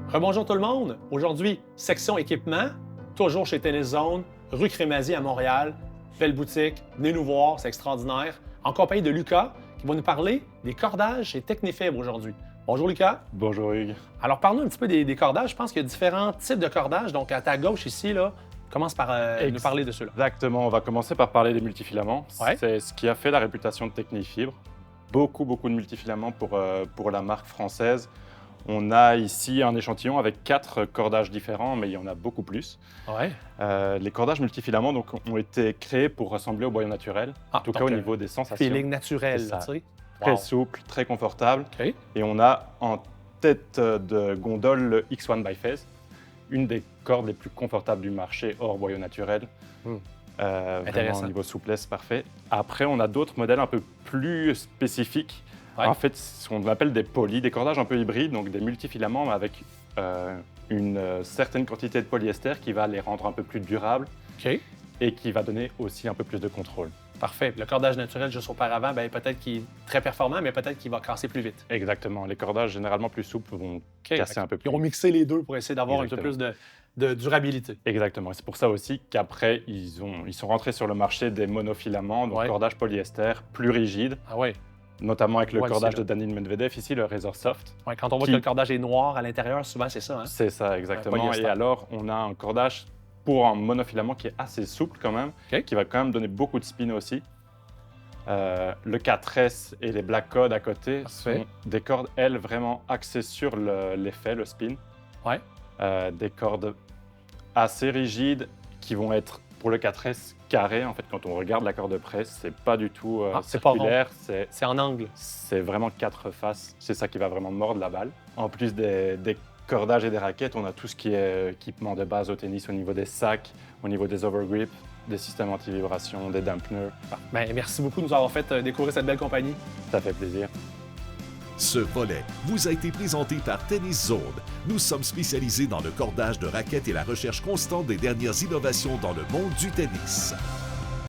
Rebonjour tout le monde. Aujourd'hui, section équipement, toujours chez Tennis Zone, rue Crémazie à Montréal. Belle boutique, venez nous voir, c'est extraordinaire. En compagnie de Lucas, qui va nous parler des cordages chez Technifib aujourd'hui. Bonjour Lucas. Bonjour Hugues. Alors parle-nous un petit peu des cordages. Je pense qu'il y a différents types de cordages. Donc à ta gauche ici, là, commence par nous parler de ceux-là. Exactement, on va commencer par parler des multifilaments. Ouais. C'est ce qui a fait la réputation de Technifibre. Beaucoup de multifilaments pour la marque française. On a ici un échantillon avec 4 cordages différents, mais il y en a beaucoup plus. Ouais. Les cordages multifilaments donc, ont été créés pour ressembler au boyau naturel, en tout cas au niveau des sensations. Feeling naturel, C'est ça. tu sais. Très Wow. souple, très confortable. OK. Et on a en tête de gondole le X1 Biphase, une des cordes les plus confortables du marché hors boyau naturel. Vraiment Intéressant. au niveau souplesse, parfait. Après, on a d'autres modèles un peu plus spécifiques. Ouais. En fait, ce qu'on appelle des polys, des cordages un peu hybrides, donc des multifilaments mais avec une certaine quantité de polyester qui va les rendre un peu plus durables OK. et qui va donner aussi un peu plus de contrôle. Parfait. Le cordage naturel juste auparavant, ben, peut-être qu'il est très performant, mais peut-être qu'il va casser plus vite. Exactement. Les cordages généralement plus souples vont casser un peu plus. Ils ont mixé les deux pour essayer d'avoir un peu plus de durabilité. Exactement. Et c'est pour ça aussi qu'après, ils sont rentrés sur le marché des monofilaments, donc Ouais. cordages polyester plus rigides, Ah ouais. notamment avec le Ouais, cordage ici, là. de Daniil Medvedev, ici, le Razor Soft. Ouais, quand on voit Qui- que le cordage est noir à l'intérieur, souvent c'est ça. Hein? C'est ça, exactement. polyester. Et alors, on a un cordage pour un monofilament qui est assez souple quand même, OK. qui va quand même donner beaucoup de spin aussi. Le 4S et les Black Code à côté Parfait. sont des cordes, elles, vraiment axées sur l'effet, le spin. Ouais. Des cordes assez rigides qui vont être, pour le 4S, carrées. En fait, quand on regarde la corde de presse, c'est pas du tout c'est pas rond. circulaire, C'est en angle. c'est vraiment 4 faces. C'est ça qui va vraiment mordre la balle. En plus des cordages et des raquettes, on a tout ce qui est équipement de base au tennis, au niveau des sacs, au niveau des overgrips, des systèmes anti-vibration, des dampeners. Ben, merci beaucoup de nous avoir fait découvrir cette belle compagnie. Ça fait plaisir. Ce volet vous a été présenté par Tennis Zone. Nous sommes spécialisés dans le cordage de raquettes et la recherche constante des dernières innovations dans le monde du tennis.